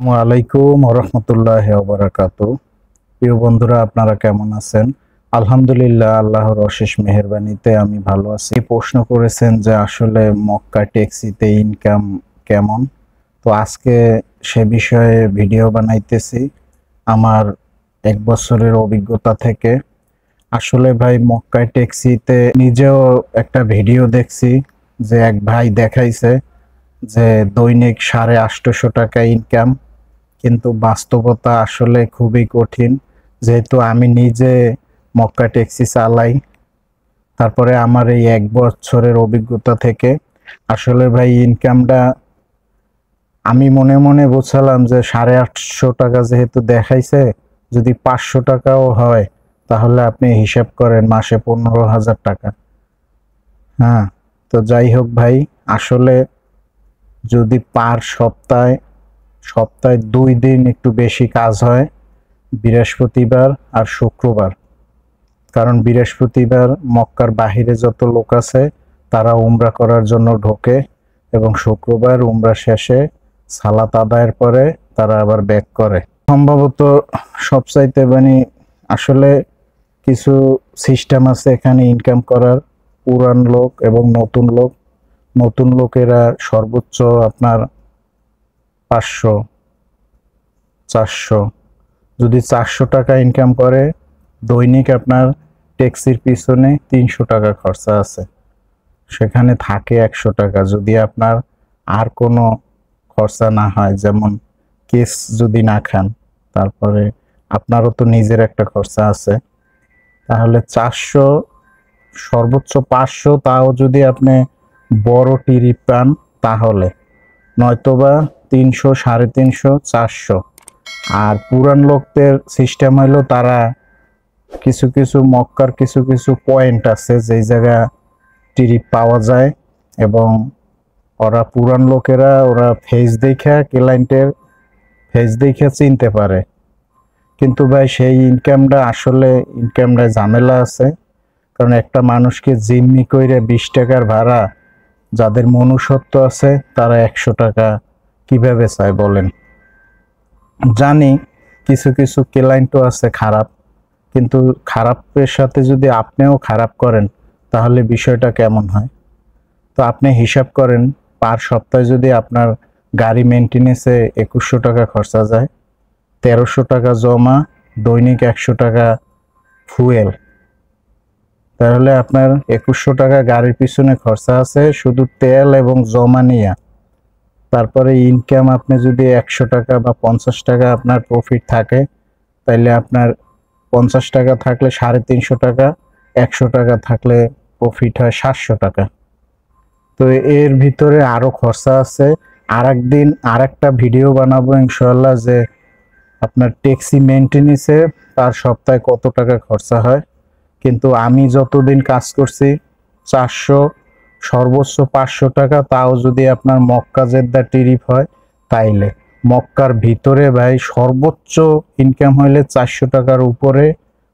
ওয়ালাইকুম রহমতুল্লাহ বারাকাতু। প্রিয় বন্ধুরা, আপনারা কেমন আছেন? আলহামদুলিল্লাহ, আল্লাহর অশেষ মেহেরবানিতে আমি ভালো আছি। প্রশ্ন করেছেন যে আসলে মক্কা ট্যাক্সিতে ইনকাম কেমন। তো আজকে সে বিষয়ে ভিডিও বানাইতেছি আমার 1 বছরের অভিজ্ঞতা থেকে। আসলে ভাই, মক্কা ট্যাক্সিতে নিজেও একটা ভিডিও দেখছি যে এক ভাই দেখাইছে যে দৈনিক 850 টাকা ইনকাম, কিন্তু বাস্তবতা আসলে খুবই কঠিন। যেহেতু আমি নিজে মক্কা ট্যাক্সি চালাই, তারপরে আমার এই 1 বছরের অভিজ্ঞতা থেকে আসলে ভাই ইনকামটা আমি মনে মনে বুঝলাম যে 850 টাকা যেহেতু দেখাইছে, যদি 500 টাকাও হয় তাহলে আপনি হিসাব করেন মাসে 15,000 টাকা। হ্যাঁ, তো যাই হোক ভাই, আসলে যদি পার সপ্তাহে সপ্তাহে 2 দিন একটু বেশি কাজ হয়, বৃহস্পতিবার আর শুক্রবার। কারণ বৃহস্পতিবার মক্কার বাহিরে যত লোক আছে তারা উমরা করার জন্য ঢোকে, এবং শুক্রবার উমরা শেষে সালাত আদায়ের পরে তারা আবার ব্যাক করে। সম্ভবত সবচাইতে আসলে কিছু সিস্টেম আছে এখানে ইনকাম করার, পুরান লোক এবং নতুন লোক। নতুন লোকেরা সর্বোচ্চ আপনার 500, 400, যদি 400 টাকা ইনকাম করে, দৈনিক আপনার ট্যাক্সির পিছনে 300 টাকা খরচা আছে, সেখানে থাকে 100 টাকা। যদি আপনার আর কোনো খরচা না হয়, যেমন কেস যদি না খান, তারপরে আপনারও তো নিজের একটা খরচা আছে, তাহলে 400, সর্বোচ্চ 500, তাও যদি আপনি বড় টিরিপ পান তাহলে, নয়তোবা 300, 350, 400। আর পুরান লোকদের সিস্টেম হলো তারা কিছু কিছু মক্কার কিছু কিছু পয়েন্ট আছে যেই জায়গা টিরিপ পাওয়া যায়, এবং ওরা পুরান লোকেরা ওরা ফেস দেখা ক্লায়েন্টের ফেস দেখা চিনতে পারে। কিন্তু ভাই সেই ইনকামটা ঝামেলা আছে। কারণ একটা মানুষকে জিম্মি কইরে 20 টাকার ভাড়া, যাদের মনুষ্যত্ব আছে তারা 100 টাকা কিভাবে চায় বলেন? জানি কিছু কিছু ক্লায়েন্টও আছে খারাপ, কিন্তু খারাপের সাথে যদি আপনিও খারাপ করেন তাহলে বিষয়টা কেমন হয়? তো আপনি হিসাব করেন, পার সপ্তাহে যদি আপনার গাড়ি মেনটেনেন্সে 2100 টাকা খরচা যায়, 1300 টাকা জমা, দৈনিক 100 টাকা ফুয়েল, তাহলে আপনার 2100 টাকা গাড়ির পিছনে খরচা আছে শুধু তেল এবং জমা নিয়ে। তারপরে ইনকাম আপনি যদি 100 টাকা বা 50 টাকা আপনার প্রফিট থাকে, তাইলে আপনার 50 টাকা থাকলে 350 টাকা, 100 টাকা থাকলে প্রফিট হয় 700 টাকা। তো এর ভিতরে আরো খরচা আছে। আরেকদিন আরেকটা ভিডিও বানাবো ইনশাআল্লাহ, যে আপনার ট্যাক্সি মেনটেনেন্সে তার সপ্তাহে কত টাকা খরচা হয়। কিন্তু আমি যতদিন কাজ করছি, 400, সর্বোচ্চ 500 টাকা, তাও যদি আপনার মক্কা জেদ্দা টিরিপ হয়, তাইলে মক্কার ভিতরে ভাই সর্বোচ্চ ইনকাম হইলে 400 টাকার উপরে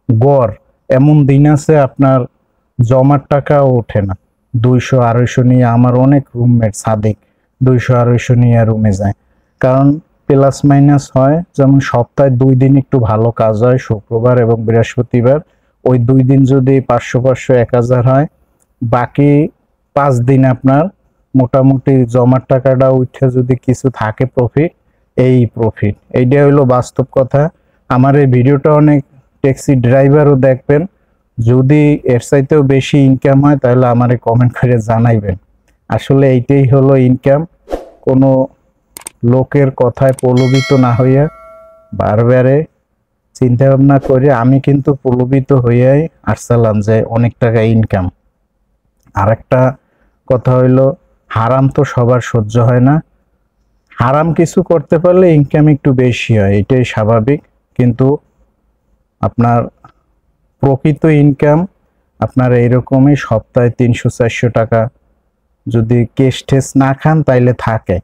গড়। এমন দিন আছে আপনার জমার টাকাও ওঠে না, 200, 250 নিয়ে আমার অনেক রুমমেট সাদিক 200, 250 নিয়ে রুমে যায়। কারণ প্লাস মাইনাস হয়, যেমন সপ্তাহে 2 দিন একটু ভালো কাজ হয়, শুক্রবার এবং বৃহস্পতিবার। ওই 2 দিন যদি 500, 500, 1000 হয়, বাকি 5 দিন আপনার মোটামুটি জমার টাকাটা উঠে যদি কিছু থাকে প্রফিট, এই প্রফিট, এইটা হইলো বাস্তব কথা। আমার এই ভিডিওটা অনেক ট্যাক্সি ড্রাইভারও দেখবেন। যদি এর চাইতেও বেশি ইনকাম হয় তাহলে আমারে কমেন্ট করে জানাইবেন। আসলে এইটাই হলো ইনকাম। কোনো লোকের কথায় প্রলোভিত না হইয়া বারবারে চিন্তা ভাবনা করে, আমি কিন্তু প্রলোভিত হইয়াই আসছিলাম যে অনেক টাকা ইনকাম। আর একটা কথা হইলো, হারাম তো সবার সহ্য হয় না। হারাম কিছু করতে পারলে ইনকাম একটু বেশি হয়, এটাই স্বাভাবিক। কিন্তু আপনার প্রকৃত ইনকাম আপনার এইরকমই সপ্তাহে 300, 400 টাকা যদি কেস টেস না খান তাইলে থাকে।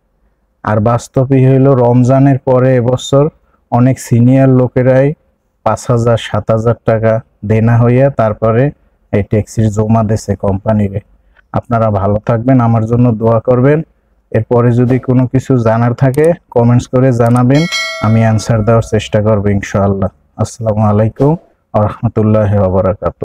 আর বাস্তবই হইল, রমজানের পরে এবছর অনেক সিনিয়র লোকেরাই 5000, 7000 টাকা দেনা হইয়া তারপরে এই ট্যাক্সির জমা দিয়েছে কোম্পানিরে। আপনারা ভালো থাকবেন, আমার জন্য দোয়া করবেন, এরপরে যদি কোনো কিছু জানার থাকে কমেন্টস করে জানাবেন, আমি অ্যান্সার দেওয়ার চেষ্টা করব ইনশাআল্লাহ। আসসালামু আলাইকুম ওয়া রাহমাতুল্লাহি ওয়া বারাকাতুহু।